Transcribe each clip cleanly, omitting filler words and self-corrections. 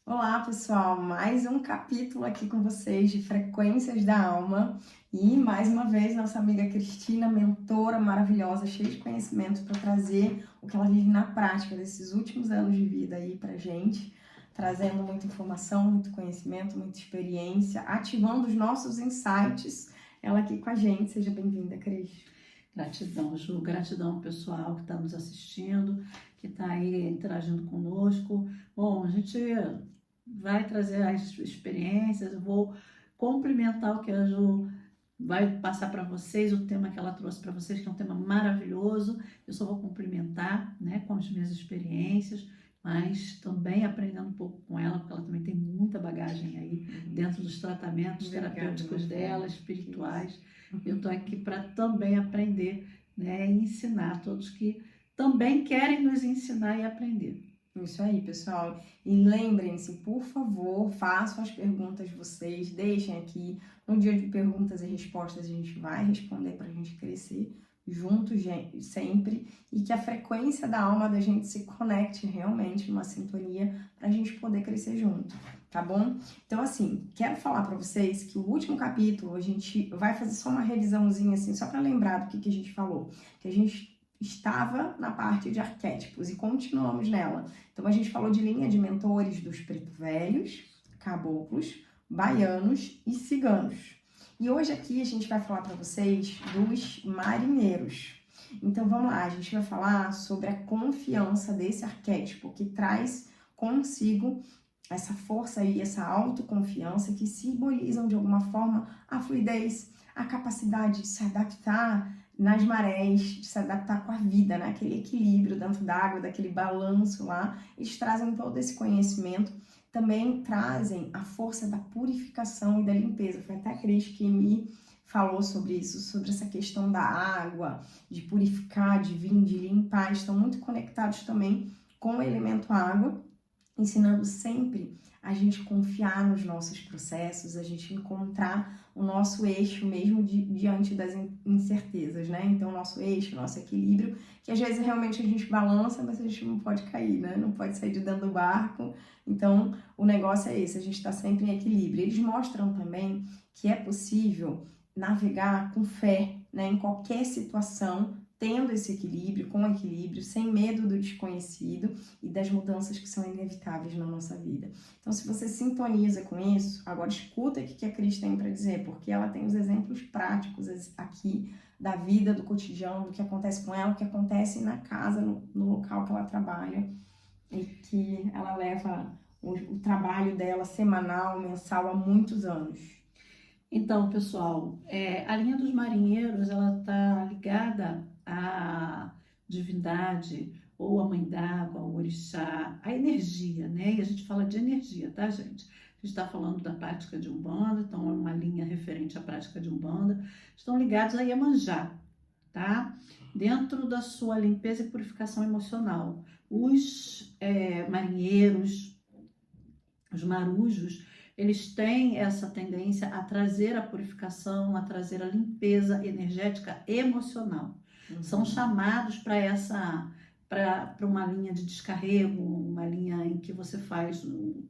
Olá, pessoal! Mais um capítulo aqui com vocês de Frequências da Alma. E mais uma vez, nossa amiga Cristina, mentora maravilhosa, cheia de conhecimento para trazer o que ela vive na prática desses últimos anos de vida aí pra gente, trazendo muita informação, muito conhecimento, muita experiência, ativando os nossos insights. Ela aqui com a gente. Seja bem-vinda, Cris. Gratidão, Ju, gratidão ao pessoal que está nos assistindo, que está aí interagindo conosco. Bom, a gente vai trazer as experiências, eu vou complementar o que a Ju vai passar para vocês, o tema que ela trouxe para vocês, que é um tema maravilhoso. Eu só vou complementar, né, com as minhas experiências, mas também aprendendo um pouco com ela, porque ela também tem muita bagagem aí dentro dos tratamentos terapêuticos dela, espirituais. Eu estou aqui para também aprender, né, e ensinar todos que também querem nos ensinar e aprender. Isso aí, pessoal. E lembrem-se, por favor, façam as perguntas de vocês, deixem aqui. No dia de perguntas e respostas, a gente vai responder para a gente crescer juntos sempre e que a frequência da alma da gente se conecte realmente numa sintonia para a gente poder crescer junto, tá bom? Então, assim, quero falar para vocês que o último capítulo a gente vai fazer só uma revisãozinha, assim, só para lembrar do que a gente falou. Que a gente estava na parte de arquétipos e continuamos nela. Então, a gente falou de linha de mentores dos preto velhos, caboclos, baianos e ciganos. E hoje aqui a gente vai falar para vocês dos marinheiros. Então, vamos lá, a gente vai falar sobre a confiança desse arquétipo que traz consigo essa força e essa autoconfiança que simbolizam de alguma forma a fluidez, a capacidade de se adaptar nas marés, de se adaptar com a vida, né? Aquele equilíbrio dentro d'água, daquele balanço lá. Eles trazem todo esse conhecimento, também trazem a força da purificação e da limpeza. Foi até a Cris que me falou sobre isso, sobre essa questão da água, de purificar, de vir, de limpar. Estão muito conectados também com o elemento água, ensinando sempre a gente confiar nos nossos processos, a gente encontrar o nosso eixo mesmo diante das incertezas, né? Então, o nosso eixo, o nosso equilíbrio, que às vezes realmente a gente balança, mas a gente não pode cair, né? Não pode sair de dentro do barco. Então, o negócio é esse, a gente está sempre em equilíbrio. Eles mostram também que é possível navegar com fé, né? Em qualquer situação, tendo esse equilíbrio, com equilíbrio, sem medo do desconhecido e das mudanças que são inevitáveis na nossa vida. Então, se você sintoniza com isso, agora escuta o que a Cris tem para dizer, porque ela tem os exemplos práticos aqui da vida, do cotidiano, do que acontece com ela, o que acontece na casa, no local que ela trabalha, e que ela leva o trabalho dela semanal, mensal, há muitos anos. Então, pessoal, a linha dos marinheiros, ela está ligada à divindade, ou à mãe d'água, ao orixá, à energia, né? E a gente fala de energia, tá, gente? A gente está falando da prática de Umbanda, então é uma linha referente à prática de Umbanda. Estão ligados a Iemanjá, tá? Dentro da sua limpeza e purificação emocional. Os marinheiros, os marujos, eles têm essa tendência a trazer a purificação, a trazer a limpeza energética emocional. São chamados para uma linha de descarrego, uma linha em que você faz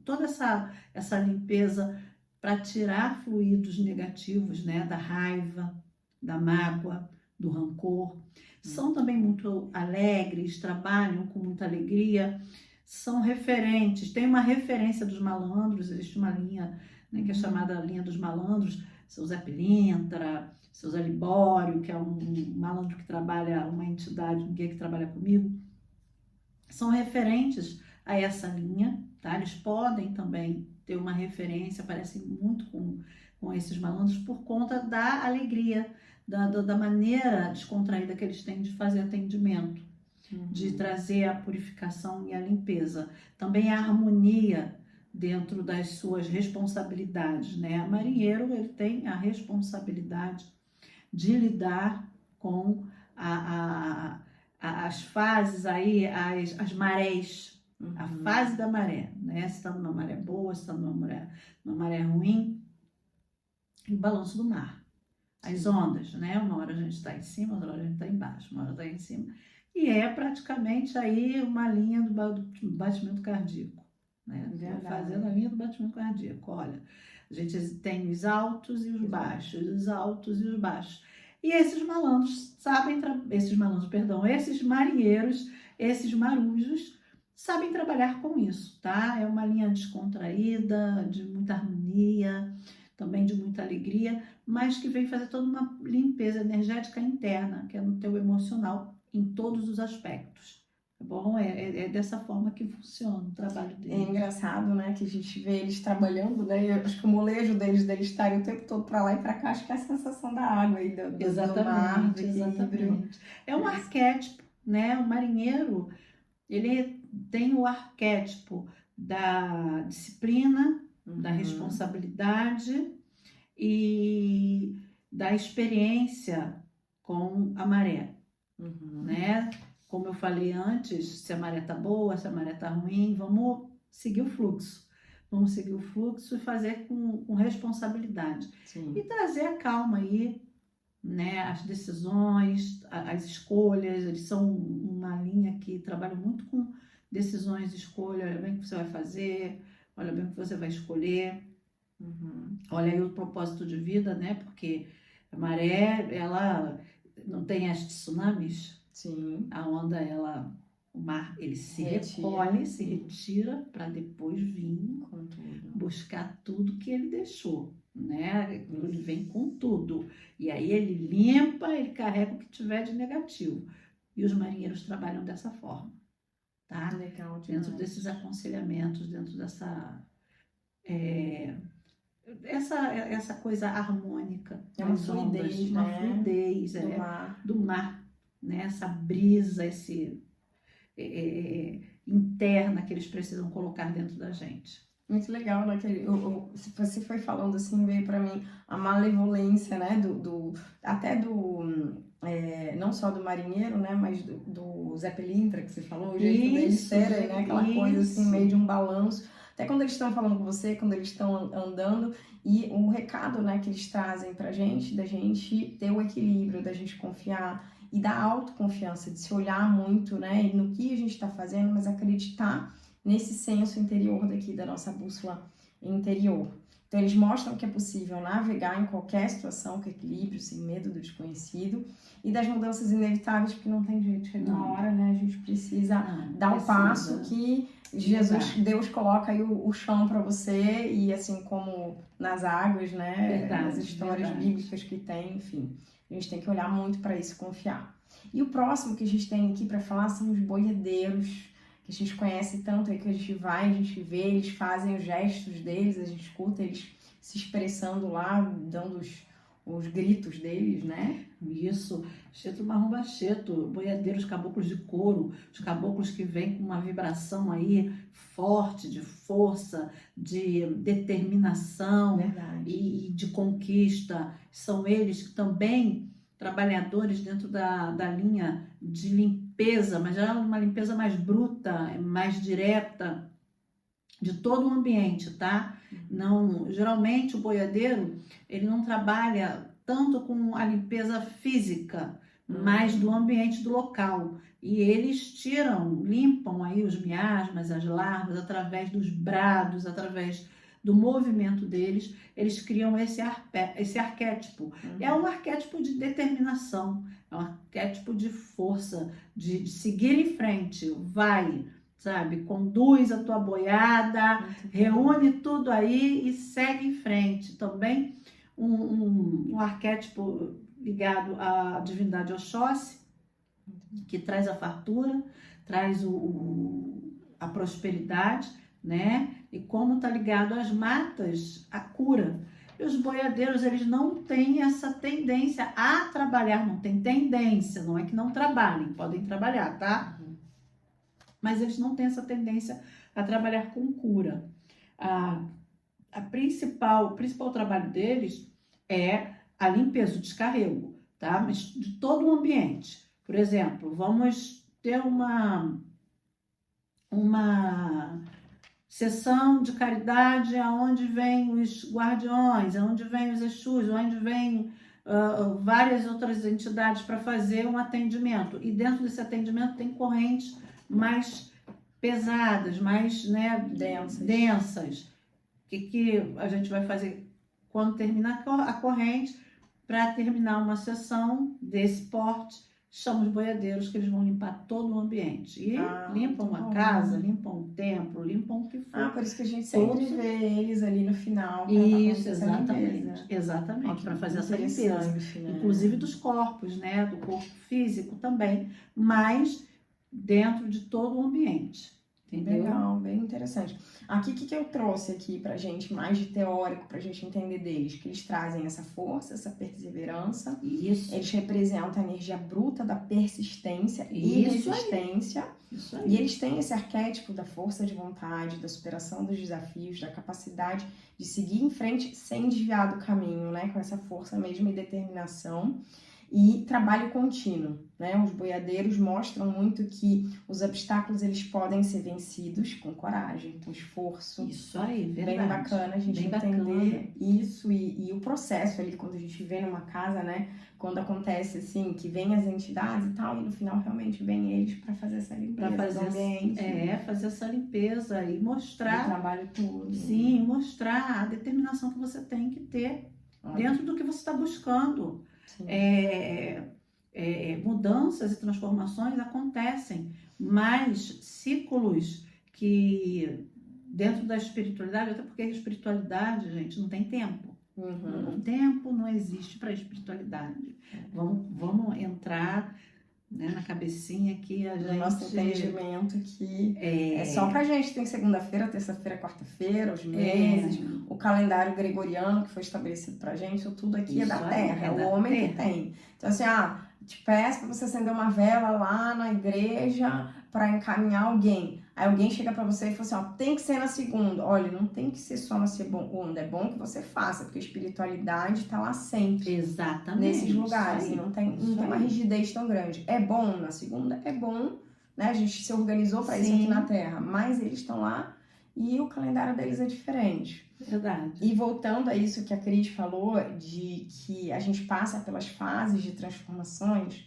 toda essa limpeza para tirar fluidos negativos, né, da raiva, da mágoa, do rancor. São também muito alegres, trabalham com muita alegria, são referentes. Tem uma referência dos malandros, existe uma linha, né, que é chamada linha dos malandros, seu Zé Pilintra, seu Zé Libório, que é um malandro que trabalha, uma entidade, um guia que trabalha comigo. São referentes a essa linha, tá? Eles podem também ter uma referência, parecem muito com esses malandros por conta da alegria, da maneira descontraída que eles têm de fazer atendimento, de trazer a purificação e a limpeza. Também a harmonia dentro das suas responsabilidades, né? O marinheiro, ele tem a responsabilidade de lidar com as fases aí, as marés, a fase da maré, né? Se está numa maré boa, se está numa maré ruim, e o balanço do mar. As ondas, né? Uma hora a gente está em cima, outra hora a gente está embaixo, uma hora está em cima. E é praticamente aí uma linha do batimento cardíaco. né? Verdade. Fazendo a linha do batimento cardíaco. Olha, a gente tem os altos e os baixos, os altos e os baixos. E esses malandros sabem, esses marinheiros, esses marujos, sabem trabalhar com isso, tá? É uma linha descontraída, de muita harmonia, também de muita alegria, mas que vem fazer toda uma limpeza energética interna, que é no teu emocional, em todos os aspectos. Tá bom? É dessa forma que funciona o trabalho É deles. engraçado, né, que a gente vê eles trabalhando, né, e eu acho que o molejo deles estarem o tempo todo para lá e para cá, acho que é a sensação da água e do mar, do Exatamente, equilíbrio. exatamente. É um arquétipo, né? O marinheiro, ele tem o arquétipo da disciplina, da responsabilidade e da experiência com a maré, né? Como eu falei antes, se a maré tá boa, se a maré tá ruim, vamos seguir o fluxo. Vamos seguir o fluxo e fazer com responsabilidade. Sim. E trazer a calma aí, né? As decisões, as escolhas, eles são uma linha que trabalha muito com decisões, escolha, olha bem o que você vai fazer, olha bem o que você vai escolher. Olha aí o propósito de vida, né? Porque a maré, ela não tem as tsunamis. Sim. A onda, o mar, ele se Retira, recolhe, se sim. retira para depois vir Com tudo. buscar tudo que ele deixou, né? Ele vem com tudo. E aí ele limpa, ele carrega o que tiver de negativo. E os marinheiros trabalham dessa forma, tá? Legal demais. Dentro desses aconselhamentos, dentro essa coisa harmônica. É uma das ondas, fluidez, uma né? fluidez Do mar. do mar, né? Essa brisa, interna que eles precisam colocar dentro da gente. Muito legal, né? Se você foi falando assim, veio para mim a malevolência, né? Não só do marinheiro, né? Mas do Zé Pilintra, que você falou, o jeito deles Isso, serem, né? Aquela coisa assim, isso. meio de um balanço. Até quando eles estão falando com você, quando eles estão andando, e o recado, né, que eles trazem pra gente, da gente ter o equilíbrio, da gente confiar e da autoconfiança, de se olhar muito, né? No que a gente está fazendo, mas acreditar nesse senso interior daqui da nossa bússola interior. Então eles mostram que é possível navegar em qualquer situação com equilíbrio, sem medo do desconhecido e das mudanças inevitáveis, porque não tem jeito, chega uma hora, né, a gente precisa dar um passo que Deus coloca aí o chão para você e assim como nas águas, né, Verdade, nas histórias bíblicas que tem, enfim, a gente tem que olhar muito para isso e confiar. E o próximo que a gente tem aqui para falar são os boiadeiros, que a gente conhece tanto aí, que a gente vai, a gente vê, eles fazem os gestos deles, a gente escuta eles se expressando lá, dando os gritos deles, né? Isso, Cheto Marrom Cheto, boiadeiros, caboclos de couro, os caboclos que vêm com uma vibração aí forte, de força, de determinação. Verdade. E de conquista. São eles também trabalhadores dentro da linha de limpeza, mas já uma limpeza mais bruta, mais direta de todo o ambiente, tá? Não, geralmente o boiadeiro, ele não trabalha tanto com a limpeza física, mas do ambiente do local. E eles limpam aí os miasmas, as larvas, através dos brados, através do movimento deles, eles criam esse arquétipo. É um arquétipo de determinação, é um arquétipo de força, de seguir em frente, vai, sabe? Conduz a tua boiada, reúne tudo aí e segue em frente. Também um arquétipo ligado à divindade Oxóssi, que traz a fartura, traz a prosperidade, né? E como está ligado às matas, a cura. E os boiadeiros, eles não têm essa tendência a trabalhar, não tem tendência, não é que não trabalhem, podem trabalhar, tá? Mas eles não têm essa tendência a trabalhar com cura. O principal trabalho deles é a limpeza, o descarrego, tá? Mas de todo o ambiente. Por exemplo, vamos ter uma sessão de caridade onde vem os guardiões, onde vem os Exus, onde vem várias outras entidades para fazer um atendimento. E dentro desse atendimento tem correntes mais pesadas, mais, né, Densas. O que a gente vai fazer quando terminar a corrente? Para terminar uma sessão desse porte, chama os boiadeiros, que eles vão limpar todo o ambiente. E limpam muito a bom. casa, limpam o templo, limpam o que for. Por isso que a gente sempre vê eles ali no final. Isso, essa limpeza. Exatamente, para fazer essa limpeza. Interessante, né? Inclusive dos corpos, né? Do corpo físico também, mas dentro de todo o ambiente. Entendeu? Legal, bem interessante. Aqui, o que eu trouxe aqui pra gente, mais de teórico, pra gente entender deles? Que eles trazem essa força, essa perseverança. Isso. Eles representam a energia bruta da persistência e resistência. Isso aí. E eles têm esse arquétipo da força de vontade, da superação dos desafios, da capacidade de seguir em frente sem desviar do caminho, né? Com essa força mesmo e determinação. E trabalho contínuo, né? Os boiadeiros mostram muito que os obstáculos eles podem ser vencidos com coragem, com esforço. Isso aí, verdade. Bem bacana a gente entender isso e o processo ali, quando a gente vê numa casa, né? Quando acontece assim, que vem as entidades e tal, e no final realmente vem eles para fazer essa limpeza do ambiente. Fazer essa limpeza e mostrar o trabalho todo. Sim, mostrar a determinação que você tem que ter dentro do que você está buscando. Mudanças e transformações acontecem, mas ciclos que dentro da espiritualidade, até porque a espiritualidade, gente, não tem tempo. O tempo não existe para a espiritualidade. Vamos entrar, né, na cabecinha que a gente... Nosso entendimento que é só pra gente. Tem segunda-feira, terça-feira, quarta-feira, os meses, o calendário gregoriano que foi estabelecido pra gente, isso tudo aqui é da Terra, é o homem que tem. Então assim, te peço pra você acender uma vela lá na igreja para encaminhar alguém. Aí alguém chega pra você e fala assim, tem que ser na segunda. Olha, não tem que ser só na segunda, é bom que você faça, porque a espiritualidade tá lá sempre. Exatamente. Nesses lugares, e não tem uma rigidez tão grande. É bom na segunda? É bom, né? A gente se organizou para isso aqui na Terra, mas eles estão lá e o calendário deles é diferente. Verdade. E voltando a isso que a Cris falou, de que a gente passa pelas fases de transformações,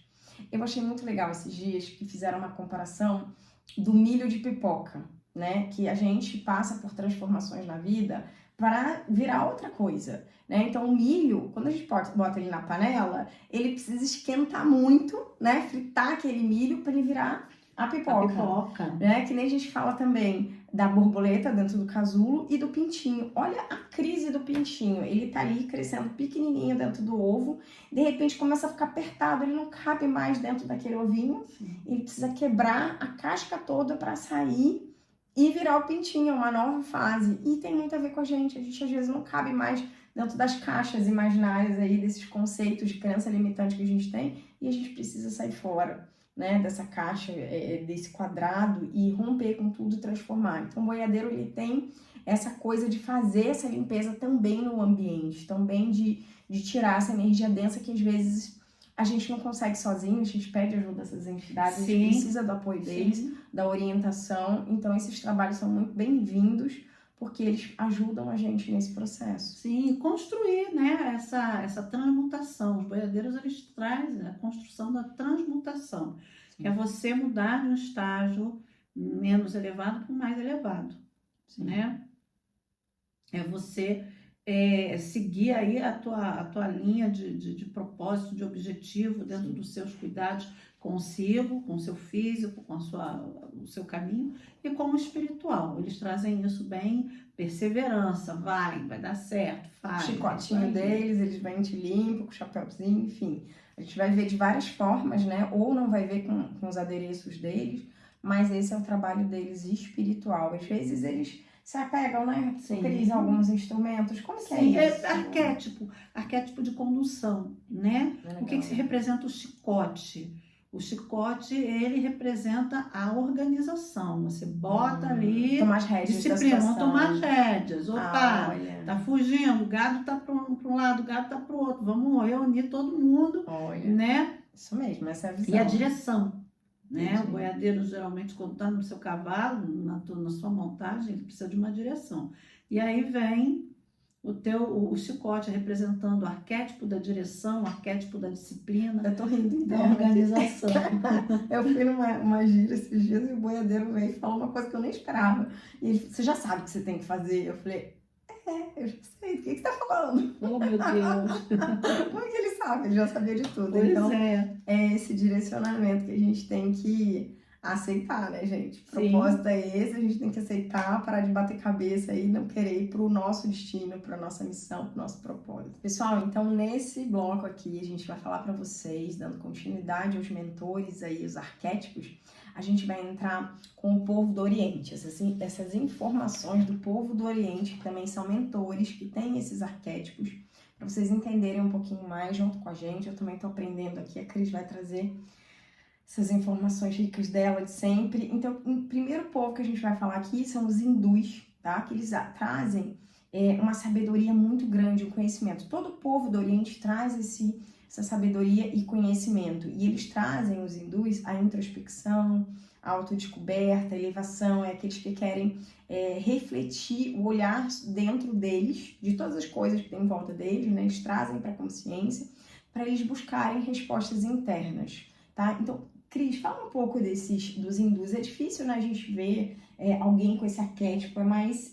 eu achei muito legal esses dias que fizeram uma comparação do milho de pipoca, né? Que a gente passa por transformações na vida para virar outra coisa, né? Então o milho, quando a gente bota ele na panela, ele precisa esquentar muito, né? Fritar aquele milho para ele virar a pipoca. Né? Que nem a gente fala também da borboleta dentro do casulo e do pintinho. Olha a crise do pintinho, ele tá ali crescendo pequenininho dentro do ovo, de repente começa a ficar apertado, ele não cabe mais dentro daquele ovinho, ele precisa quebrar a casca toda para sair e virar o pintinho, uma nova fase. E tem muito a ver com a gente às vezes não cabe mais dentro das caixas imaginárias aí, desses conceitos de crença limitante que a gente tem, e a gente precisa sair fora, né, dessa caixa, desse quadrado, e romper com tudo e transformar. Então o boiadeiro, ele tem essa coisa de fazer essa limpeza também no ambiente, também de tirar essa energia densa que às vezes a gente não consegue sozinho, a gente pede ajuda dessas entidades, a gente precisa do apoio deles, da orientação. Então esses trabalhos são muito bem-vindos, porque eles ajudam a gente nesse processo. Sim, construir, né, essa transmutação. Os boiadeiros, eles trazem a construção da transmutação, que é você mudar de um estágio menos elevado para o mais elevado, né? É você seguir aí a tua linha de propósito, de objetivo dentro dos seus cuidados consigo, com o seu físico, com o seu caminho e com o espiritual. Eles trazem isso bem, perseverança, vai dar certo, faz. O chicotinho deles, eles vêm te limpo, com o chapéuzinho, enfim. A gente vai ver de várias formas, né? Ou não vai ver com os adereços deles, mas esse é o trabalho deles espiritual. Às vezes eles se apegam, né? Utilizam alguns instrumentos. Como que é isso? Arquétipo de condução, né? O que se representa o chicote? O chicote, ele representa a organização. Você bota ali... Tomar as rédeas disciplina, vamos tomar as rédeas. Opa, tá fugindo, o gado tá para um lado, o gado tá para o outro. Vamos reunir todo mundo, né? Isso mesmo, essa é a visão. E a direção, né? O boiadeiro, geralmente, quando tá no seu cavalo, na sua montagem, ele precisa de uma direção. E aí vem o chicote representando o arquétipo da direção, o arquétipo da disciplina, Eu tô rindo da interno. organização. Eu fui numa gira esses dias e o boiadeiro veio e falou uma coisa que eu nem esperava. E ele, você já sabe o que você tem que fazer? Eu falei, eu já sei, do que você tá falando? Oh, meu Deus! Como é que ele sabe? Ele já sabia de tudo. Pois Então, é. é esse direcionamento que a gente tem que aceitar, né, gente? O propósito é esse, a gente tem que aceitar, parar de bater cabeça e não querer ir para o nosso destino, para a nossa missão, para o nosso propósito. Pessoal, então nesse bloco aqui a gente vai falar para vocês, dando continuidade aos mentores aí, os arquétipos, a gente vai entrar com o povo do Oriente, essas informações do povo do Oriente, que também são mentores, que têm esses arquétipos, para vocês entenderem um pouquinho mais junto com a gente. Eu também estou aprendendo aqui, a Cris vai trazer essas informações ricas dela de sempre. Então, o primeiro povo que a gente vai falar aqui são os hindus, tá? Que eles trazem uma sabedoria muito grande, um conhecimento. Todo povo do Oriente traz essa sabedoria e conhecimento. E eles trazem, os hindus, a introspecção, a autodescoberta, a elevação, aqueles que querem refletir, o olhar dentro deles, de todas as coisas que tem em volta deles, né? Eles trazem para a consciência, para eles buscarem respostas internas, tá? Então, Cris, fala um pouco dos hindus. É difícil, né, a gente ver alguém com esse arquétipo, mas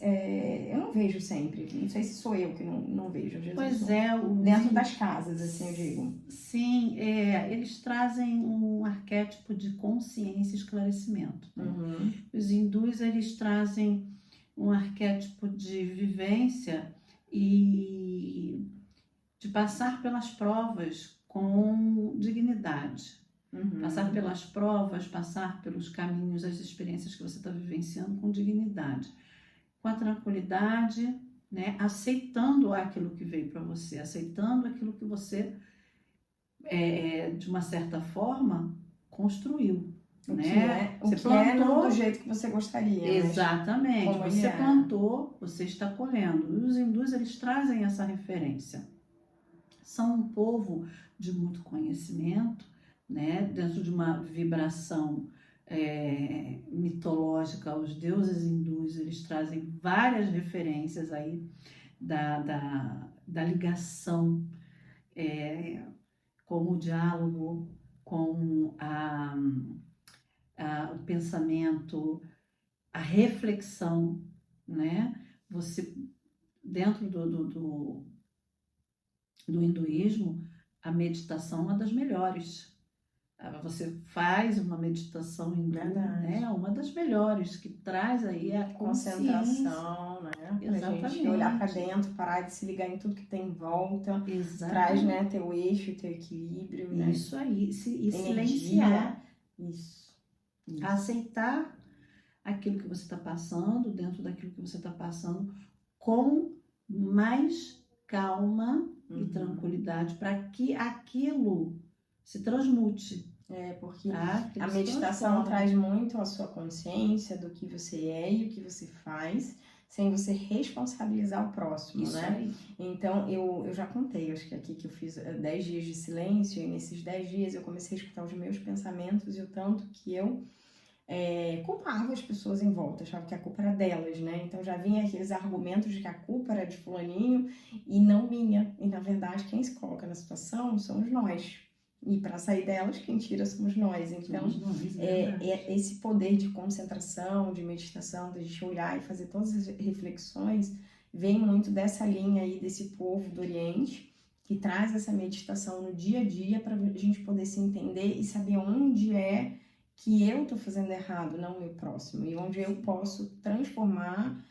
eu não vejo sempre. Não sei se sou eu que não vejo. Às vezes Pois dentro das casas, assim, eu digo. Sim, eles trazem um arquétipo de consciência e esclarecimento. Né? Uhum. Os hindus, eles trazem um arquétipo de vivência e de passar pelas provas com dignidade. Uhum. Passar pelas provas, passar pelos caminhos, as experiências que você está vivenciando com dignidade, com a tranquilidade, né? Aceitando aquilo que veio para você, aceitando aquilo que você, de uma certa forma, construiu. O que é não do jeito que você gostaria. Exatamente. Mas você plantou, você está colhendo. E os hindus, eles trazem essa referência. São um povo de muito conhecimento, né? Dentro de uma vibração mitológica. Os deuses hindus, eles trazem várias referências aí da ligação com o diálogo, com o pensamento, a reflexão, né? Você, dentro do hinduísmo, a meditação é uma das melhores. Você faz uma meditação hindu, né? Uma das melhores, que traz aí a concentração, né? Exatamente. Pra gente olhar para dentro, parar de se ligar em tudo que tem em volta. Exatamente. Traz, né, teu eixo, teu equilíbrio, né? Isso aí, e silenciar. Isso. Aceitar aquilo que você está passando, dentro daquilo que você está passando, com mais calma e tranquilidade, para que aquilo se transmute. Porque a meditação traz muito a sua consciência do que você é e o que você faz, sem você responsabilizar o próximo, Isso né? Aí. Então, eu já contei, acho que aqui que eu fiz 10 dias de silêncio, e nesses 10 dias eu comecei a escutar os meus pensamentos e o tanto que eu culpava as pessoas em volta, achava que a culpa era delas, né? Então já vinha aqueles argumentos de que a culpa era de fulaninho e não minha. E na verdade quem se coloca na situação somos nós. E para sair delas, quem tira somos nós. Então, esse poder de concentração, de meditação, de a gente olhar e fazer todas as reflexões, vem muito dessa linha aí, desse povo do Oriente, que traz essa meditação no dia a dia para a gente poder se entender e saber onde é que eu estou fazendo errado, não o meu próximo, e onde eu posso transformar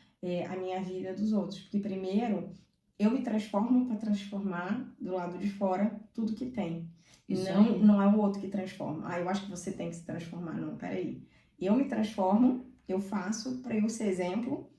a minha vida dos outros. Porque primeiro, eu me transformo para transformar do lado de fora tudo que tem. Não é o outro que transforma. Eu acho que você tem que se transformar. Não, peraí. Eu me transformo, eu faço para eu ser exemplo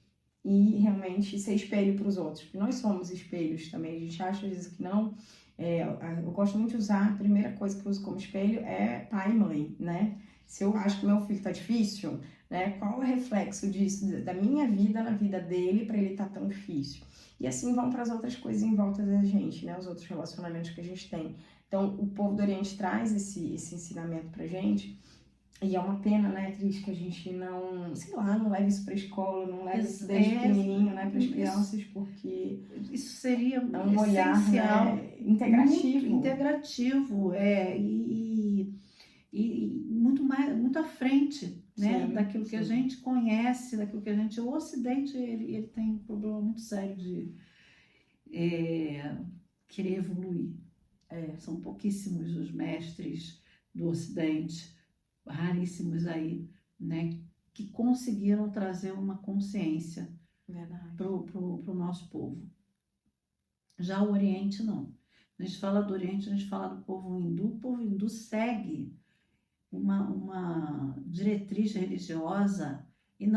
e realmente ser espelho para os outros. Porque nós somos espelhos também. A gente acha às vezes que não. Eu gosto muito de usar, a primeira coisa que eu uso como espelho é pai e mãe, né? Se eu acho que meu filho tá difícil, né? Qual é o reflexo disso, da minha vida na vida dele, para ele tá tão difícil? E assim vão para as outras coisas em volta da gente, né? Os outros relacionamentos que a gente tem. Então, o povo do Oriente traz esse ensinamento pra gente. E é uma pena, né, Cris, que a gente não, sei lá, não leve isso para a escola, não leve isso Isso desde é, pequenininho, né, para as isso, crianças, porque isso seria é um olhar, essencial, né, muito integrativo. integrativo, e muito mais, muito à frente, né, Sim, daquilo que a sim. gente conhece, daquilo que a gente. O Ocidente ele tem um problema muito sério de querer evoluir. É, São pouquíssimos os mestres do Ocidente, raríssimos aí, né, que conseguiram trazer uma consciência verdade. para o nosso povo. Já o Oriente, não. A gente fala do Oriente, a gente fala do povo hindu. O povo hindu segue uma diretriz religiosa e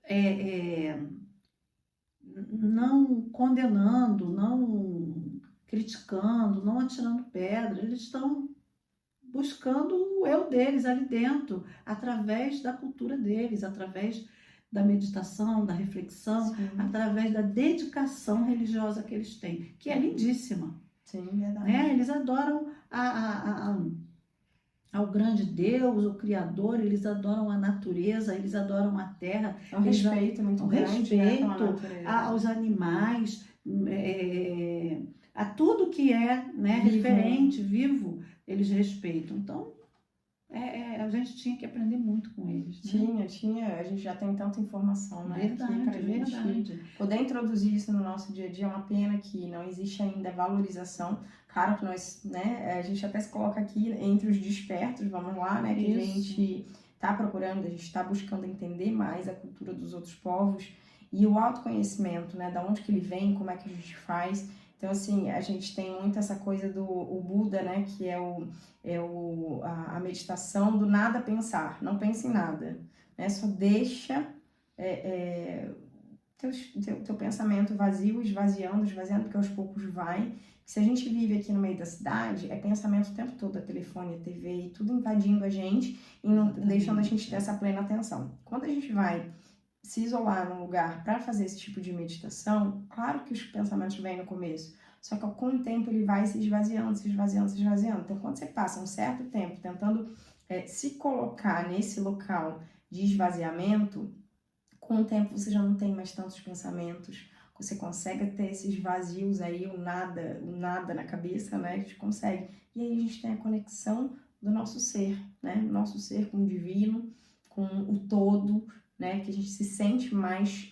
é, é, não condenando, não criticando, não atirando pedra. Eles estão buscando o eu deles ali dentro, através da cultura deles, através da meditação, da reflexão, Sim, através da dedicação religiosa que eles têm, que é lindíssima, sim, né? verdade. Eles adoram ao grande Deus, o Criador, eles adoram a natureza, eles adoram a terra, É um eles respeito o muito grande, né, pela respeito natureza. aos animais, a tudo que é, né, Vivo, né? referente, vivo, eles respeitam. Então, a gente tinha que aprender muito com eles, né? Tinha, a gente já tem tanta informação, né, que para Verdade, a gente verdade. poder introduzir isso no nosso dia a dia é uma pena que não existe ainda valorização. Claro que nós, né, a gente até se coloca aqui entre os despertos, vamos lá, né, que a Isso, gente está procurando, a gente está buscando entender mais a cultura dos outros povos e o autoconhecimento, né, da onde que ele vem, como é que a gente faz. Então, assim, a gente tem muito essa coisa do o Buda, né, que a meditação do nada pensar, não pense em nada, né? Só deixa é, é, teu pensamento vazio, esvaziando, porque aos poucos vai. Se a gente vive aqui no meio da cidade, é pensamento o tempo todo, é telefone, é TV, e tudo invadindo a gente e não deixando a gente exatamente. ter essa plena atenção. Quando a gente vai se isolar num lugar para fazer esse tipo de meditação, claro que os pensamentos vêm no começo, só que com o tempo ele vai se esvaziando, se esvaziando, se esvaziando. Então, quando você passa um certo tempo tentando se colocar nesse local de esvaziamento, com o tempo você já não tem mais tantos pensamentos, você consegue ter esses vazios aí, o nada na cabeça, né? A gente consegue. E aí a gente tem a conexão do nosso ser, né? Nosso ser com o divino, com o todo, né? Que a gente se sente mais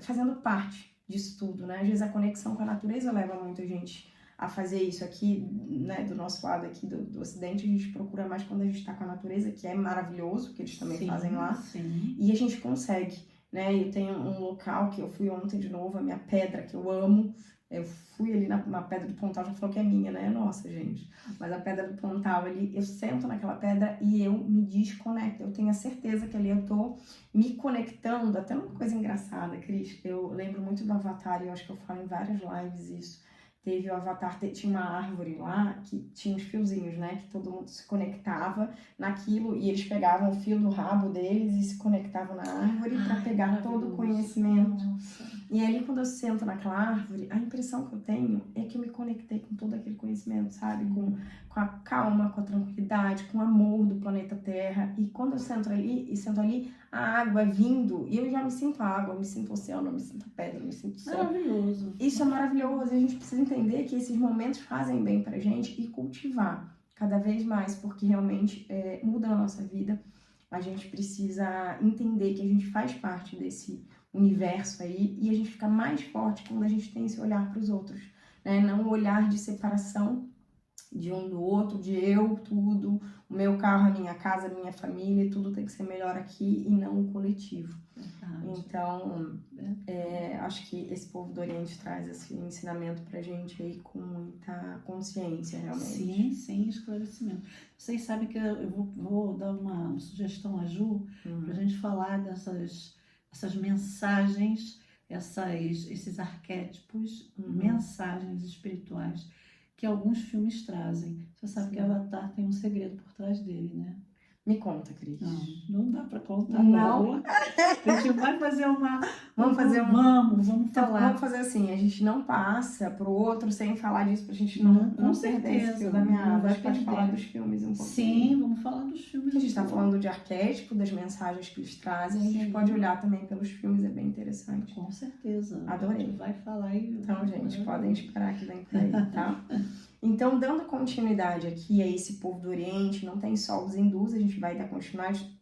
fazendo parte disso tudo, né? Às vezes a conexão com a natureza leva muita gente a fazer isso aqui, né? Do nosso lado aqui do Ocidente, a gente procura mais quando a gente está com a natureza, que é maravilhoso, que eles também fazem Sim, lá, sim. e a gente consegue, né? Eu tenho um local que eu fui ontem de novo, a minha pedra que eu amo. Eu fui ali na Pedra do Pontal, já falou que é minha, né? Nossa, gente. Mas a Pedra do Pontal ali, eu sento naquela pedra e eu me desconecto. Eu tenho a certeza que ali eu tô me conectando. Até uma coisa engraçada, Cris. Eu lembro muito do Avatar e eu acho que eu falo em várias lives isso. Teve o Avatar, tinha uma árvore lá que tinha uns fiozinhos, né? Que todo mundo se conectava naquilo e eles pegavam o fio do rabo deles e se conectavam na árvore para Ai, pegar todo o maravilhoso. conhecimento. Nossa. E ali, quando eu sento naquela árvore, a impressão que eu tenho é que eu me conectei com todo aquele conhecimento, sabe? Com a calma, com a tranquilidade, com o amor do planeta Terra. E quando eu sento ali, a água vindo, e eu já me sinto água, eu me sinto oceano, eu me sinto pedra, eu me sinto céu. Maravilhoso. Isso é maravilhoso e a gente precisa entender que esses momentos fazem bem pra gente e cultivar cada vez mais, porque realmente muda a nossa vida. A gente precisa entender que a gente faz parte desse universo aí e a gente fica mais forte quando a gente tem esse olhar para os outros, né? Não o olhar de separação de um do outro, de eu, tudo, o meu carro, a minha casa, a minha família, tudo tem que ser melhor aqui e não o coletivo. Verdade. Então, acho que esse povo do Oriente traz esse ensinamento pra gente aí com muita consciência, realmente. Sim, sim, esclarecimento. Vocês sabem que eu vou dar uma sugestão à Ju para a gente falar essas mensagens, esses arquétipos, mensagens espirituais que alguns filmes trazem. Você sabe que Sim. Avatar tem um segredo por trás dele, né? Me conta, Cris. Não dá para contar. Não? A gente vai fazer uma. Vamos fazer Vamos Então, falar. vamos fazer assim, a gente não passa pro outro sem falar disso, pra gente não perder esse fio da meada. Não vai A gente pode perder. falar dos filmes um pouquinho. Sim, vamos falar dos filmes. A gente tá falando de arquétipo, das mensagens que eles trazem, a gente pode olhar também pelos filmes, é bem interessante. Com certeza. Adorei. A gente vai falar aí. Então, gente, podem esperar que vem por aí, tá? Então, dando continuidade aqui a esse povo do Oriente, não tem só os hindus, a gente vai dar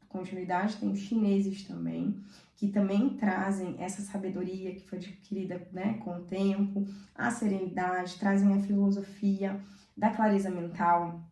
continuidade, tem os chineses também, que também trazem essa sabedoria que foi adquirida, né, com o tempo, a serenidade, trazem a filosofia da clareza mental,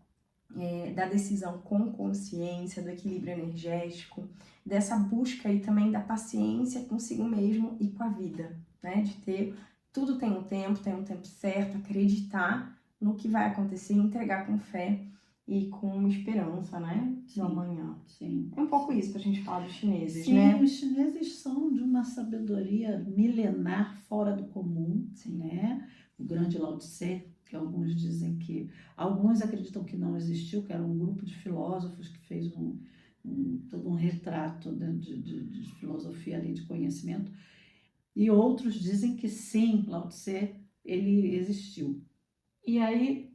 da decisão com consciência, do equilíbrio energético, dessa busca e também da paciência consigo mesmo e com a vida, né, de ter, tudo tem um tempo certo, acreditar no que vai acontecer, entregar com fé e com esperança, né? No amanhã. Sim. É um pouco isso pra gente falar dos chineses, sim, né? Os chineses são de uma sabedoria milenar fora do comum, né? O grande Lao Tse, que alguns dizem que... Alguns acreditam que não existiu, que era um grupo de filósofos que fez todo um retrato de filosofia ali, de conhecimento. E outros dizem que sim, Lao Tse, ele existiu. E aí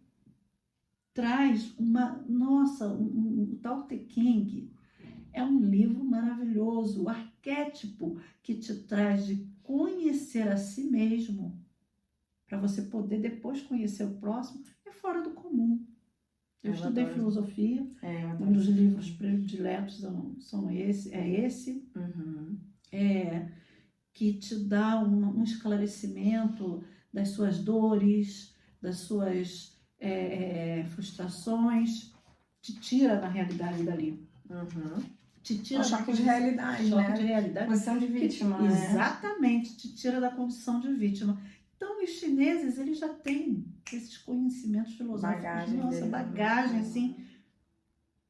traz o Tao Te Ching é um livro maravilhoso, o arquétipo que te traz de conhecer a si mesmo, para você poder depois conhecer o próximo, é fora do comum. Eu estudei filosofia, um dos livros prediletos é esse, que te dá um esclarecimento das suas dores, das suas frustrações, te tira na realidade dali. Te tira choque de realidade, choque de realidade. Posição de vítima, né? Exatamente, te tira da condição de vítima. Então, os chineses, eles já têm esses conhecimentos filosóficos, bagagem, assim,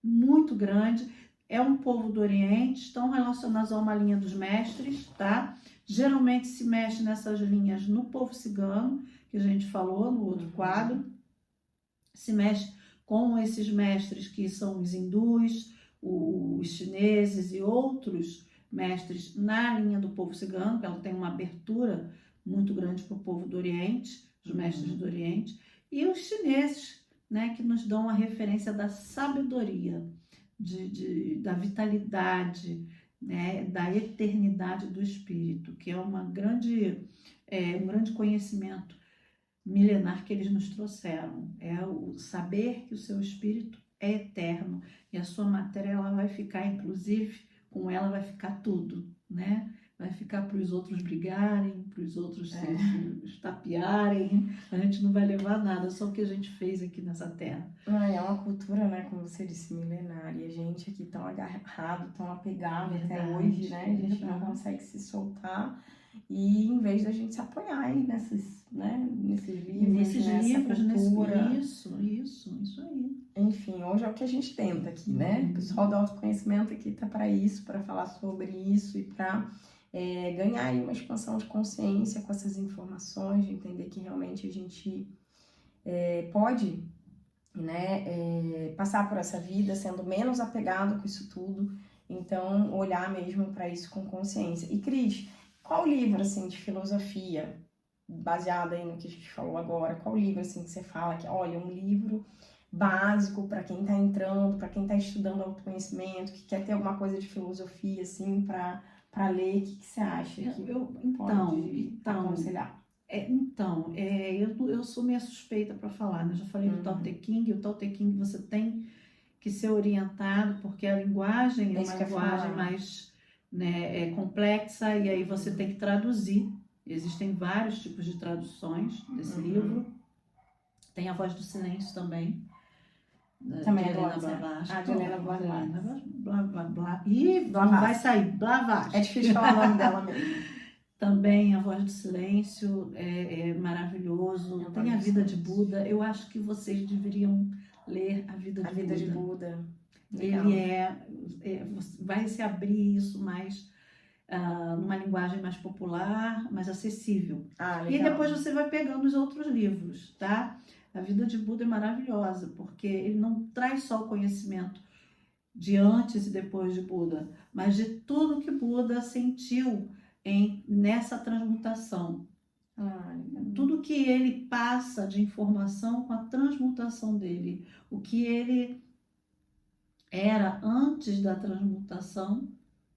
muito grande. É um povo do Oriente, estão relacionados a uma linha dos mestres, tá? Geralmente se mexe nessas linhas no povo cigano, que a gente falou no outro quadro. Se mexe com esses mestres que são os hindus, os chineses e outros mestres na linha do povo cigano, que ela tem uma abertura muito grande para o povo do Oriente, os mestres do Oriente, e os chineses, né, que nos dão a referência da sabedoria, da vitalidade, né, da eternidade do espírito, que é um grande conhecimento milenar que eles nos trouxeram. É o saber que o seu espírito é eterno e a sua matéria ela vai ficar, inclusive, com ela vai ficar tudo, né? Vai ficar para os outros brigarem, para os outros se estapearem, a gente não vai levar nada, só o que a gente fez aqui nessa terra. É uma cultura, né, como você disse, milenar, e a gente aqui tão agarrado, tão apegado até hoje, né? A gente não consegue se soltar. E em vez da gente se apoiar aí nesses livros, nessa cultura. Isso aí. Enfim, hoje é o que a gente tenta aqui, né? O pessoal do autoconhecimento aqui tá para isso, para falar sobre isso e para ganhar aí uma expansão de consciência com essas informações, de entender que realmente a gente pode, né, passar por essa vida sendo menos apegado com isso tudo. Então, olhar mesmo para isso com consciência. E, Cris, qual livro, assim, de filosofia, baseado aí no que a gente falou agora, qual livro, assim, que você fala que, olha, um livro básico para quem está entrando, para quem está estudando autoconhecimento, que quer ter alguma coisa de filosofia, assim, para ler, o que você acha que pode aconselhar? Eu sou meio suspeita para falar, né? Eu já falei do Tao Te Ching, o Tao Te Ching você tem que ser orientado, porque a linguagem é uma linguagem mais complexa, e aí você tem que traduzir. Existem vários tipos de traduções desse livro. Tem A Voz do Silêncio também. Também é de Helena Blavatsky. Não vai sair, Blavatsky. É difícil falar o nome dela mesmo. Também A Voz do Silêncio é maravilhoso. Tem A Vida de Buda. Eu acho que vocês deveriam ler A Vida de Buda. Ele vai se abrir isso mais numa linguagem mais popular, mais acessível. E depois você vai pegando os outros livros, tá? A Vida de Buda é maravilhosa, porque ele não traz só o conhecimento de antes e depois de Buda, mas de tudo que Buda sentiu nessa transmutação. Tudo que ele passa de informação com a transmutação dele, o que ele era antes da transmutação,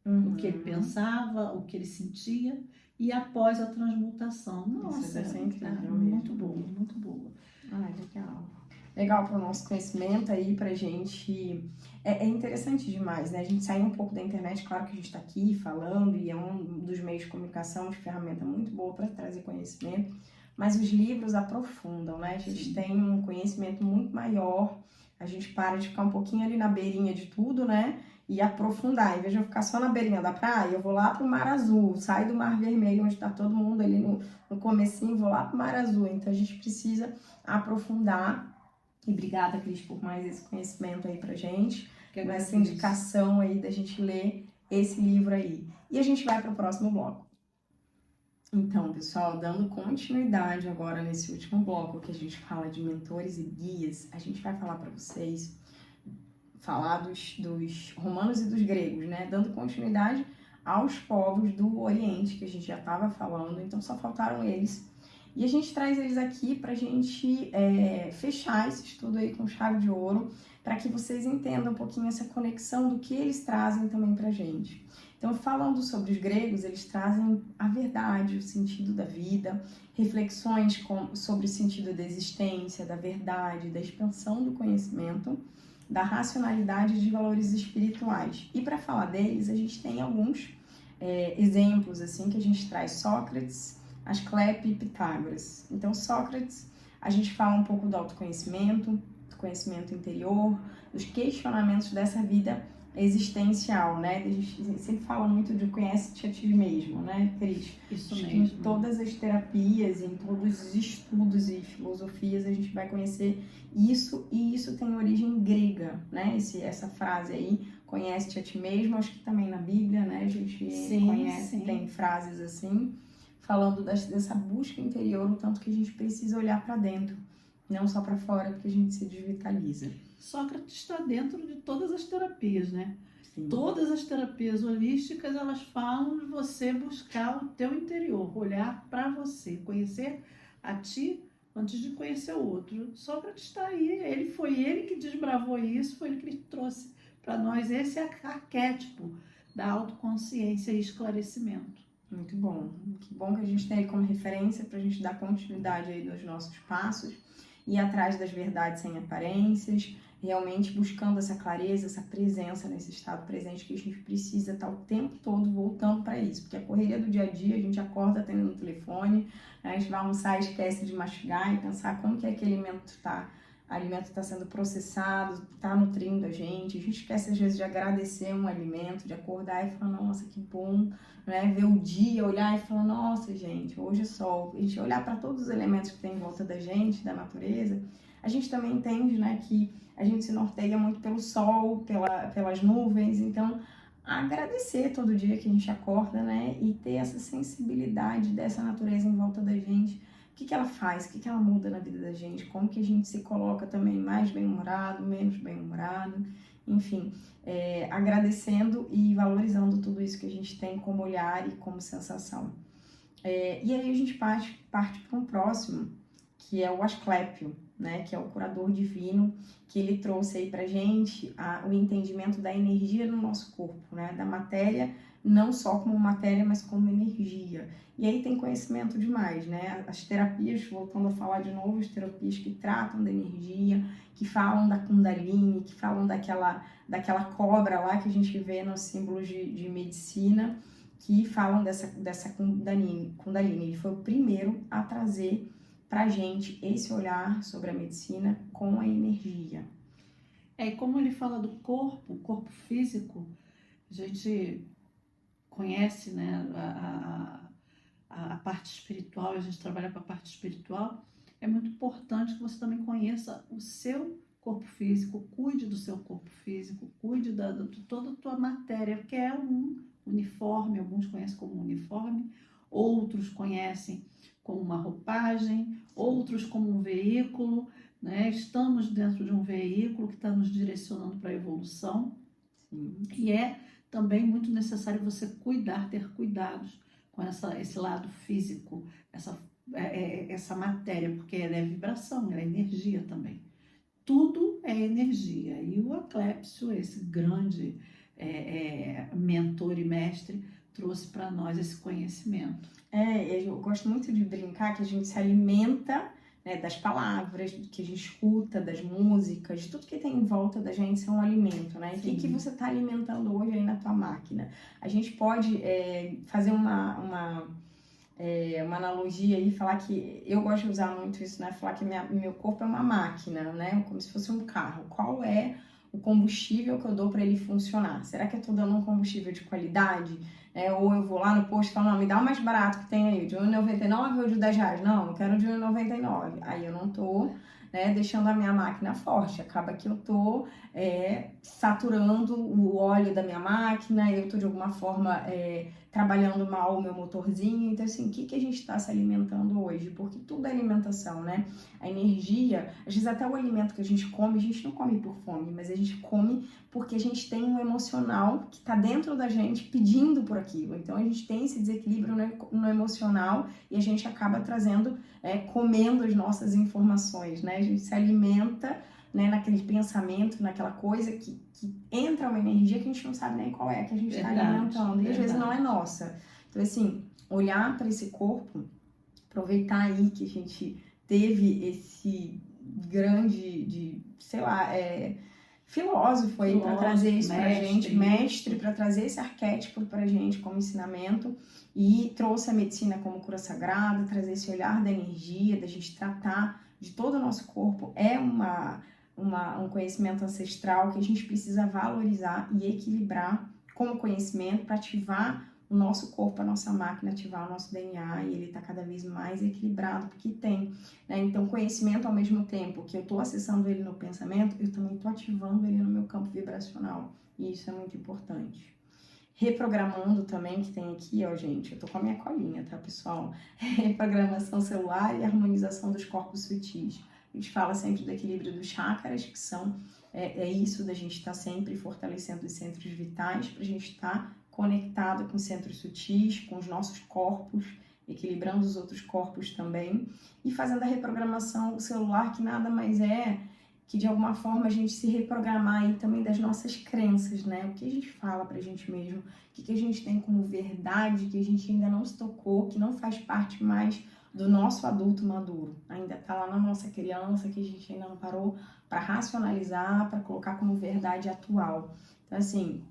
o que ele pensava, o que ele sentia, e após a transmutação. Nossa, Isso é incrível muito mesmo. boa, muito boa. Legal. Legal para o nosso conhecimento aí, pra gente. É interessante demais, né? A gente sair um pouco da internet, claro que a gente está aqui falando, e é um dos meios de comunicação, de ferramenta muito boa para trazer conhecimento, mas os livros aprofundam, né? A gente Sim. tem um conhecimento muito maior, a gente para de ficar um pouquinho ali na beirinha de tudo, né? E aprofundar. Em vez de eu ficar só na beirinha da praia, eu vou lá pro Mar Azul, saio do Mar Vermelho, onde está todo mundo ali no comecinho, vou lá pro Mar Azul. Então a gente precisa aprofundar. E obrigada, Cris, por mais esse conhecimento aí pra gente, essa indicação aí da gente ler esse livro aí. E a gente vai para o próximo bloco. Então, pessoal, dando continuidade agora nesse último bloco que a gente fala de mentores e guias, a gente vai falar para vocês, falar dos romanos e dos gregos, né? Dando continuidade aos povos do Oriente, que a gente já estava falando, então só faltaram eles. E a gente traz eles aqui para a gente fechar esse estudo aí com chave de ouro, para que vocês entendam um pouquinho essa conexão do que eles trazem também para a gente. Então, falando sobre os gregos, eles trazem a verdade, o sentido da vida, reflexões sobre o sentido da existência, da verdade, da expansão do conhecimento, da racionalidade e de valores espirituais. E para falar deles, a gente tem alguns exemplos assim que a gente traz: Sócrates, Asclepio e Pitágoras. Então, Sócrates, a gente fala um pouco do autoconhecimento, do conhecimento interior, dos questionamentos dessa vida existencial, né? A gente sempre fala muito de conhece-te a ti mesmo, né, Cris? Isso mesmo. mesmo. Em todas as terapias, em todos os estudos e filosofias, a gente vai conhecer isso, e isso tem origem grega, né? Essa frase aí, conhece-te a ti mesmo, acho que também na Bíblia, né? A gente conhece, tem frases assim, falando dessa busca interior, o tanto que a gente precisa olhar para dentro, não só para fora, porque a gente se desvitaliza. Sócrates está dentro de todas as terapias, né? Sim. Todas as terapias holísticas, elas falam de você buscar o teu interior, olhar para você, conhecer a ti antes de conhecer o outro. Sócrates está aí, foi ele que desbravou isso, foi ele que trouxe para nós esse arquétipo da autoconsciência e esclarecimento. Muito bom. Que bom que a gente tem ele como referência para a gente dar continuidade aí nos nossos passos, ir atrás das verdades sem aparências, realmente buscando essa clareza, essa presença nesse estado presente que a gente precisa estar o tempo todo voltando para isso, porque a correria do dia a dia, a gente acorda atendendo o telefone, a gente vai almoçar e esquece de mastigar e pensar como que aquele alimento está sendo processado, está nutrindo a gente esquece às vezes de agradecer um alimento, de acordar e falar, nossa, que bom, né? Ver o dia, olhar e falar, nossa, gente, hoje é sol. A gente olhar para todos os elementos que tem em volta da gente, da natureza, a gente também entende, né, que a gente se norteia muito pelo sol, pelas nuvens, então agradecer todo dia que a gente acorda, né, e ter essa sensibilidade dessa natureza em volta da gente. O que ela faz, o que ela muda na vida da gente, como que a gente se coloca também mais bem-humorado, menos bem-humorado, enfim, agradecendo e valorizando tudo isso que a gente tem como olhar e como sensação. E aí a gente parte para um próximo, que é o Asclépio, né, que é o curador divino, que ele trouxe aí pra gente o entendimento da energia no nosso corpo, né, da matéria, não só como matéria, mas como energia. E aí tem conhecimento demais, né? As terapias, voltando a falar de novo, as terapias que tratam da energia, que falam da Kundalini, que falam daquela cobra lá que a gente vê nos símbolos de medicina, que falam dessa Kundalini. Ele foi o primeiro a trazer pra gente esse olhar sobre a medicina com a energia. E como ele fala do corpo, o corpo físico, a gente conhece, né, a parte espiritual, a gente trabalha com a parte espiritual, é muito importante que você também conheça o seu corpo físico, cuide do seu corpo físico, cuide de toda a tua matéria, que é um uniforme, alguns conhecem como uniforme, outros conhecem como uma roupagem, outros como um veículo, né? Estamos dentro de um veículo que está nos direcionando para a evolução, E é também muito necessário você ter cuidados com esse lado físico, essa matéria, porque ela é vibração, ela é energia também. Tudo é energia. E o Eclépsio, esse grande mentor e mestre, trouxe para nós esse conhecimento. Eu gosto muito de brincar que a gente se alimenta, né, das palavras, do que a gente escuta, das músicas, tudo que tem em volta da gente é um alimento, né? E o que você está alimentando hoje aí na tua máquina? A gente pode fazer uma analogia aí, falar que eu gosto de usar muito isso, né? Falar que meu corpo é uma máquina, né? Como se fosse um carro. Qual é o combustível que eu dou para ele funcionar? Será que eu estou dando um combustível de qualidade? Ou eu vou lá no posto e falo, não, me dá o mais barato que tem aí, de R$1,99 ou de R$10? Não, eu quero de R$1,99. Aí eu não estou, né, deixando a minha máquina forte. Acaba que eu estou saturando o óleo da minha máquina, eu estou de alguma forma trabalhando mal o meu motorzinho. Então, assim, o que a gente está se alimentando hoje? Porque tudo é alimentação, né? A energia, às vezes até o alimento que a gente não come por fome, mas a gente come porque a gente tem um emocional que está dentro da gente pedindo por aquilo. Então, a gente tem esse desequilíbrio no emocional e a gente acaba trazendo, comendo as nossas informações, né? A gente se alimenta, né, naquele pensamento, naquela coisa que entra uma energia que a gente não sabe nem qual é que a gente está alimentando. E às vezes não é nossa. Então, assim, olhar para esse corpo, aproveitar aí que a gente teve esse grande, filósofo aí para trazer isso pra gente, mestre, para trazer esse arquétipo pra gente como ensinamento, e trouxe a medicina como cura sagrada, trazer esse olhar da energia, da gente tratar de todo o nosso corpo. É um conhecimento ancestral que a gente precisa valorizar e equilibrar como conhecimento para ativar o nosso corpo, a nossa máquina, ativar o nosso DNA, e ele está cada vez mais equilibrado, porque tem, né? Então, conhecimento, ao mesmo tempo que eu estou acessando ele no pensamento, eu também estou ativando ele no meu campo vibracional, e isso é muito importante. Reprogramando também, que tem aqui, ó, gente, eu tô com a minha colinha, tá, pessoal? Reprogramação celular e harmonização dos corpos sutis. A gente fala sempre do equilíbrio dos chakras, que são isso da gente estar sempre fortalecendo os centros vitais, para a gente estar conectado com os centros sutis, com os nossos corpos, equilibrando os outros corpos também, e fazendo a reprogramação celular, que nada mais é que de alguma forma a gente se reprogramar aí também das nossas crenças, né? O que a gente fala pra gente mesmo, o que a gente tem como verdade, que a gente ainda não se tocou, que não faz parte mais do nosso adulto maduro. Ainda tá lá na nossa criança, que a gente ainda não parou para racionalizar, para colocar como verdade atual. Então, assim,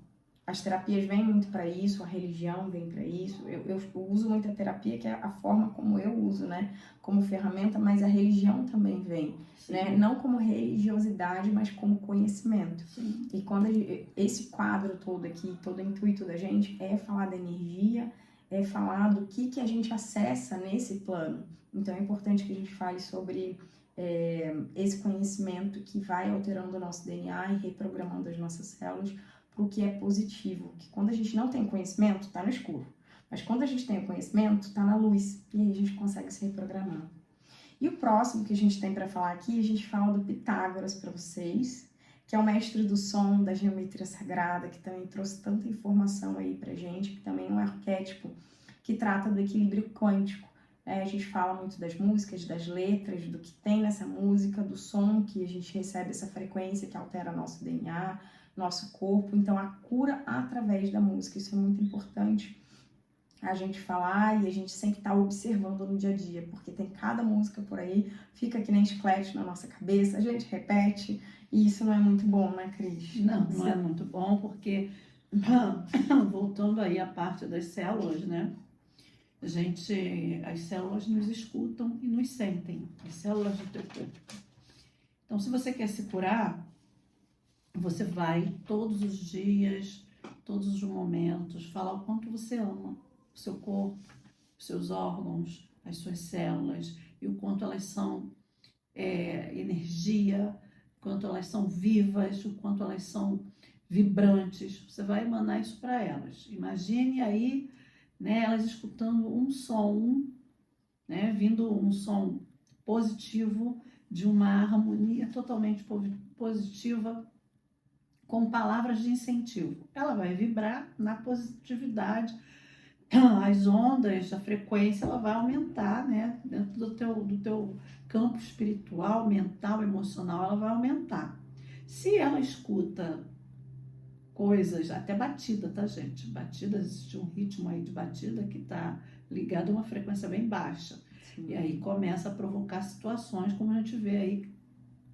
as terapias vêm muito para isso, a religião vem para isso. Eu uso muito a terapia, que é a forma como eu uso, né? Como ferramenta, mas a religião também vem, né? Não como religiosidade, mas como conhecimento. Sim. E quando esse quadro todo aqui, todo o intuito da gente é falar da energia, é falar do que a gente acessa nesse plano. Então é importante que a gente fale sobre esse conhecimento que vai alterando o nosso DNA e reprogramando as nossas células para o que é positivo. Que quando a gente não tem conhecimento, está no escuro. Mas quando a gente tem o conhecimento, está na luz. E aí a gente consegue se reprogramar. E o próximo que a gente tem para falar aqui, a gente fala do Pitágoras para vocês, que é o mestre do som, da geometria sagrada, que também trouxe tanta informação aí pra gente, que também é um arquétipo que trata do equilíbrio quântico. A gente fala muito das músicas, das letras, do que tem nessa música, do som, que a gente recebe essa frequência que altera nosso DNA, nosso corpo. Então, a cura através da música, isso é muito importante a gente falar, e a gente sempre tá observando no dia a dia, porque tem cada música por aí, fica que nem chiclete na nossa cabeça, a gente repete, e isso não é muito bom, né, Cris? Não é muito bom, porque voltando aí à parte das células, né? As células nos escutam e nos sentem, as células do teu corpo. Então, se você quer se curar, você vai todos os dias, todos os momentos, falar o quanto você ama o seu corpo, os seus órgãos, as suas células, e o quanto elas são energia, o quanto elas são vivas, o quanto elas são vibrantes. Você vai emanar isso para elas. Imagine aí, né, elas escutando um som, né, vindo um som positivo, de uma harmonia totalmente positiva, com palavras de incentivo. Ela vai vibrar na positividade, as ondas, a frequência, ela vai aumentar, né? Dentro do teu campo espiritual, mental, emocional, ela vai aumentar. Se ela escuta coisas, até batida, tá, gente? Batida, existe um ritmo aí de batida que tá ligado a uma frequência bem baixa. Sim. E aí começa a provocar situações, como a gente vê aí,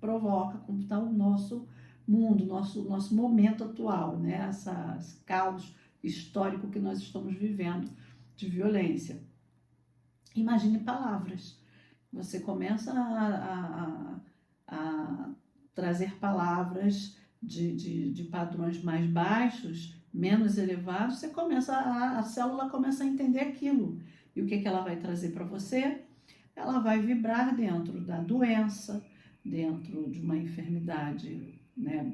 provoca, como está o nosso mundo, nosso momento atual, né? Esse caos histórico que nós estamos vivendo de violência. Imagine palavras. Você começa a trazer palavras de padrões mais baixos, menos elevados, você começa, a célula começa a entender aquilo. E o que ela vai trazer para você? Ela vai vibrar dentro da doença, dentro de uma enfermidade, né,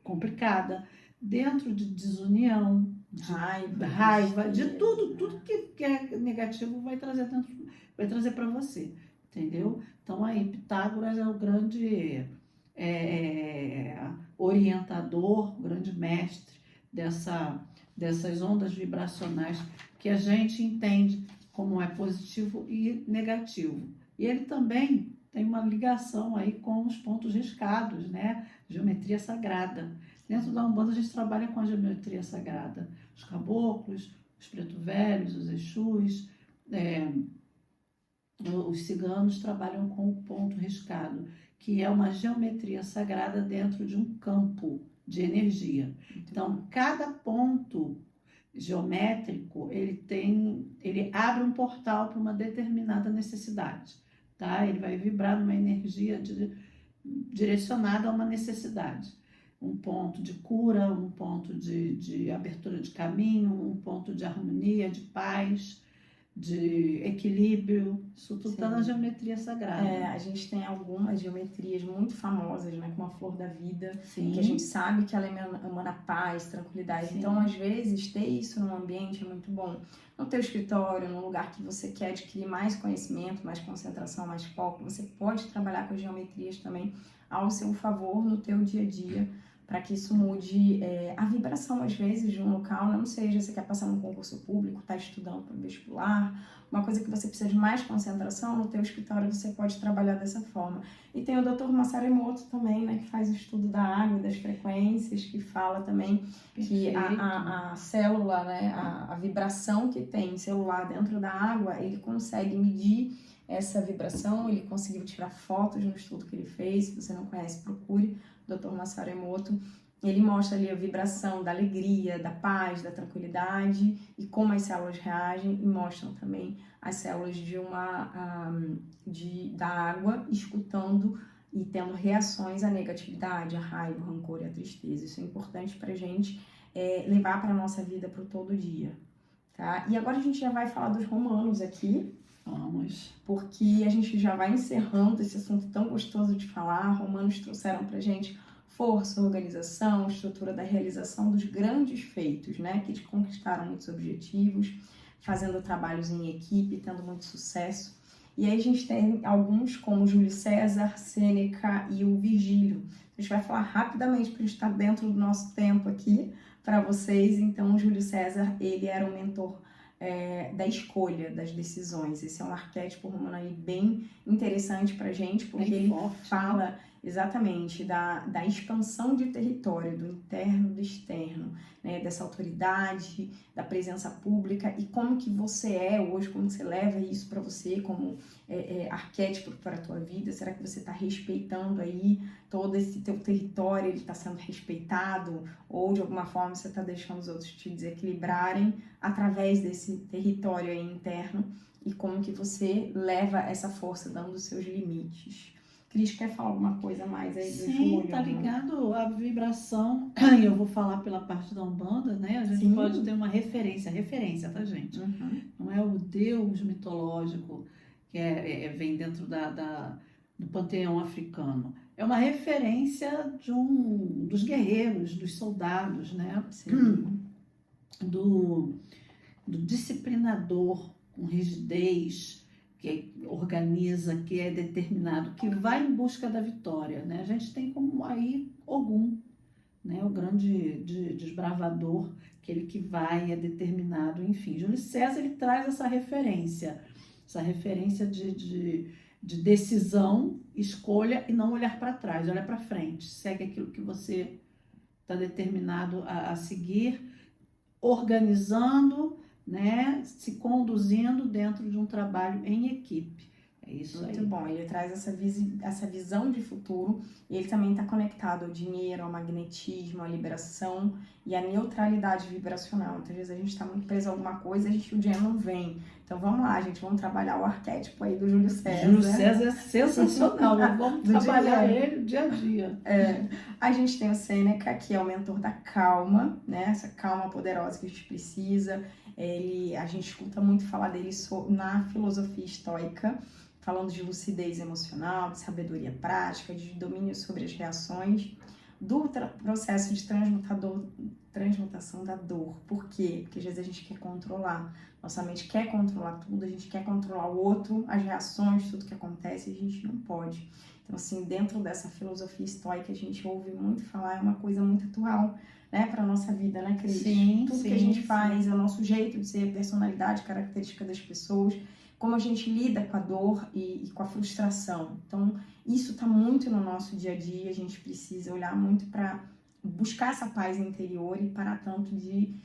complicada, dentro de desunião, de raiva, de tudo que é negativo vai trazer para você, entendeu? Então aí Pitágoras é o grande orientador, o grande mestre dessas ondas vibracionais que a gente entende como é positivo e negativo. E ele também tem uma ligação aí com os pontos riscados, né? Geometria sagrada. Dentro da Umbanda a gente trabalha com a geometria sagrada. Os caboclos, os preto velhos, os exus, os ciganos trabalham com o ponto riscado, que é uma geometria sagrada dentro de um campo de energia. Então, cada ponto geométrico, ele abre um portal para uma determinada necessidade, tá? Ele vai vibrar numa energia direcionada a uma necessidade. Um ponto de cura, um ponto de abertura de caminho, um ponto de harmonia, de paz, de equilíbrio, isso tudo está na geometria sagrada. A gente tem algumas geometrias muito famosas, né, como a Flor da Vida, Sim. Que a gente sabe que ela emana paz, tranquilidade. Sim. Então, às vezes, ter isso num ambiente é muito bom. No teu escritório, num lugar que você quer adquirir mais conhecimento, mais concentração, mais foco, você pode trabalhar com as geometrias também ao seu favor no teu dia a dia, para que isso mude a vibração, às vezes, de um local, não seja, você quer passar num concurso público, está estudando para o vestibular, uma coisa que você precisa de mais concentração, no teu escritório você pode trabalhar dessa forma. E tem o Dr. Masaru Emoto também, né, que faz o estudo da água e das frequências, que fala também que a célula, né, a vibração que tem celular dentro da água, ele consegue medir essa vibração, ele conseguiu tirar fotos no estudo que ele fez. Se você não conhece, procure Dr. Masaru Emoto. Ele mostra ali a vibração da alegria, da paz, da tranquilidade e como as células reagem, e mostram também as células da água escutando e tendo reações à negatividade, à raiva, ao rancor e à tristeza. Isso é importante para a gente levar para a nossa vida para o todo dia. Tá? E agora a gente já vai falar dos romanos aqui. Vamos. Porque a gente já vai encerrando esse assunto tão gostoso de falar. Romanos trouxeram pra gente força, organização, estrutura da realização dos grandes feitos, né? Que te conquistaram muitos objetivos, fazendo trabalhos em equipe, tendo muito sucesso. E aí a gente tem alguns como Júlio César, Sêneca e o Virgílio. A gente vai falar rapidamente porque a gente está dentro do nosso tempo aqui para vocês. Então, o Júlio César, ele era o mentor da escolha, das decisões. Esse é um arquétipo romano aí bem interessante pra gente, porque bem ele forte, fala, né? Exatamente da expansão de território, do interno e do externo, né? Dessa autoridade, da presença pública, e como que você é hoje, como você leva isso para você como arquétipo para a tua vida. Será que você está respeitando aí todo esse teu território, ele está sendo respeitado, ou de alguma forma você está deixando os outros te desequilibrarem através desse território aí interno, e como que você leva essa força dando os seus limites. Cris, quer falar alguma coisa mais aí do Júlio? Sim, tá ligado à vibração. Eu vou falar pela parte da Umbanda, né? A gente pode ter uma referência, tá, gente? Uhum. Não é o Deus mitológico que vem dentro do panteão africano. É uma referência dos guerreiros, dos soldados, né? Sim. Do disciplinador com rigidez, que organiza, que é determinado, que vai em busca da vitória, né? A gente tem como aí Ogum, né? O grande desbravador, aquele que vai, é determinado, enfim. Júlio César, ele traz essa referência de decisão, escolha e não olhar para trás, olha para frente, segue aquilo que você está determinado a seguir, organizando, né, se conduzindo dentro de um trabalho em equipe. É isso aí. Muito bom, ele traz essa visão de futuro, e ele também está conectado ao dinheiro, ao magnetismo, à liberação e à neutralidade vibracional. Muitas vezes a gente está muito preso a alguma coisa e o dinheiro não vem. Então vamos lá, gente, vamos trabalhar o arquétipo aí do Júlio César. Júlio César é sensacional, vamos trabalhar ele dia a dia. A gente tem o Sêneca, que é o mentor da calma, né? Essa calma poderosa que a gente precisa. A gente escuta muito falar dele na filosofia estoica, falando de lucidez emocional, de sabedoria prática, de domínio sobre as reações, do processo de transmutação da dor. Por quê? Porque às vezes a gente quer controlar. Nossa mente quer controlar tudo, a gente quer controlar o outro, as reações, tudo que acontece, e a gente não pode. Então, assim, dentro dessa filosofia estoica, a gente ouve muito falar, é uma coisa muito atual, né, para nossa vida, né, Cris? Sim, tudo que a gente faz, é o nosso jeito de ser, a personalidade, característica das pessoas, como a gente lida com a dor e com a frustração. Então, isso está muito no nosso dia a dia, a gente precisa olhar muito para buscar essa paz interior e parar tanto de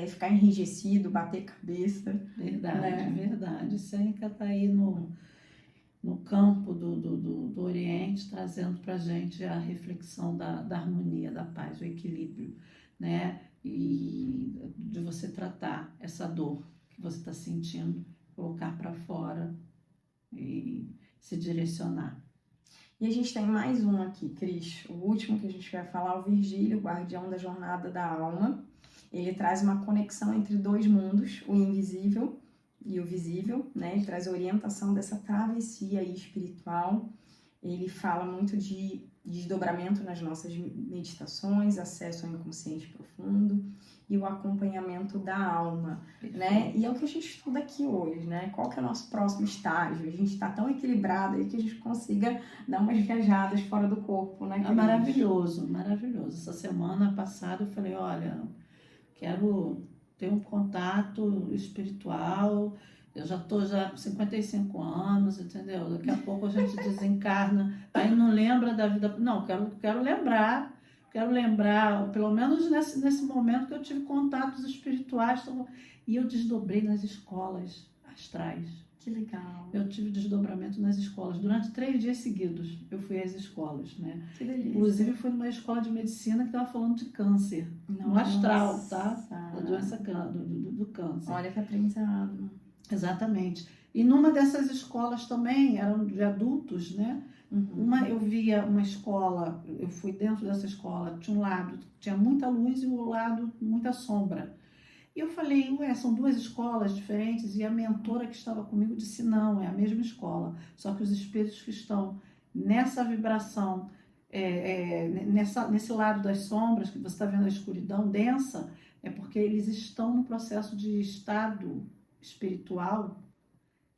ficar enrijecido, bater cabeça. Verdade, né? verdade. Sêneca está aí no campo do Oriente, trazendo para a gente a reflexão da harmonia, da paz, o equilíbrio, né? E de você tratar essa dor que você está sentindo, colocar para fora e se direcionar. E a gente tem mais um aqui, Cris, o último que a gente vai falar, o Virgílio, o guardião da jornada da alma. Ele traz uma conexão entre dois mundos, o invisível e o visível, né? Ele traz a orientação dessa travessia aí espiritual. Ele fala muito de desdobramento nas nossas meditações, acesso ao inconsciente profundo e o acompanhamento da alma, né? E é o que a gente estuda aqui hoje, né? Qual que é o nosso próximo estágio? A gente está tão equilibrado aí que a gente consiga dar umas viajadas fora do corpo, né? É maravilhoso, maravilhoso. Essa semana passada eu falei, olha, quero ter um contato espiritual. Eu já estou com 55 anos, entendeu? Daqui a pouco a gente desencarna, aí não lembra da vida. Não, quero lembrar, pelo menos nesse momento que eu tive contatos espirituais, e eu desdobrei nas escolas astrais. Que legal. Eu tive desdobramento nas escolas. Durante 3 dias seguidos, eu fui às escolas, né? Que delícia. Inclusive, fui numa escola de medicina que estava falando de câncer. No astral, tá? Da doença do câncer. Olha que aprendizado. Exatamente. E numa dessas escolas também, eram de adultos, né? Uhum. Eu via uma escola, eu fui dentro dessa escola, tinha um lado, tinha muita luz e o lado, muita sombra. E eu falei, ué, são 2 escolas diferentes? E a mentora que estava comigo disse, não, é a mesma escola. Só que os espíritos que estão nessa vibração, nesse lado das sombras, que você está vendo a escuridão densa, é porque eles estão no processo de estado espiritual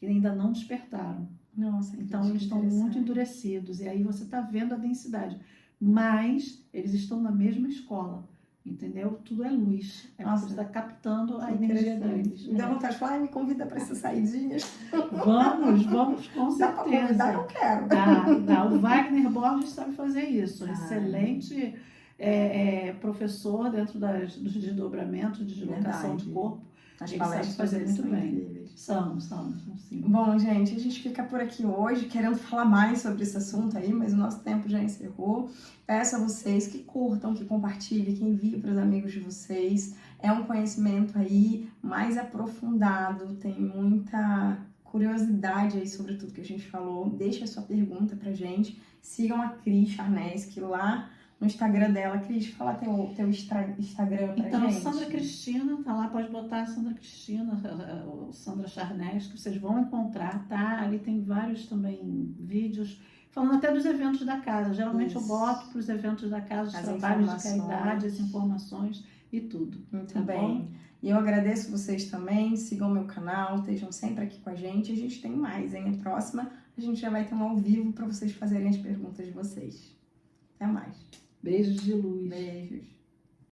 que ainda não despertaram. Nossa, então eles estão muito endurecidos. E aí você está vendo a densidade. Mas eles estão na mesma escola. Entendeu? Tudo é luz. É porque você está captando a energia deles. Me dá vontade de falar, me convida para essas saidinhas. Vamos, com certeza. Dá para convidar, eu quero. Dá. O Wagner Borges sabe fazer isso. Excelente professor dentro dos desdobramentos, de deslocação de corpo. As Ele palestras sabe fazer muito bem. Incríveis. São, sim. Bom, gente, a gente fica por aqui hoje querendo falar mais sobre esse assunto aí, mas o nosso tempo já encerrou. Peço a vocês que curtam, que compartilhem, que enviem para os amigos de vocês. É um conhecimento aí mais aprofundado, tem muita curiosidade aí sobre tudo que a gente falou. Deixa a sua pergunta pra gente. Sigam a Cris Charneski lá no Instagram dela. Cris, fala teu Instagram pra então, gente. Sandra Cristina, tá lá, pode botar Sandra Cristina, Sandra Charneski, que vocês vão encontrar, tá? Ali tem vários também vídeos, falando até dos eventos da casa. Geralmente eu boto para os eventos da casa, os trabalhos de caridade, as informações e tudo. Muito bem. E eu agradeço vocês também, sigam meu canal, estejam sempre aqui com a gente. A gente tem mais, hein? A próxima a gente já vai ter um ao vivo para vocês fazerem as perguntas de vocês. Até mais. Beijos de luz. Beijos.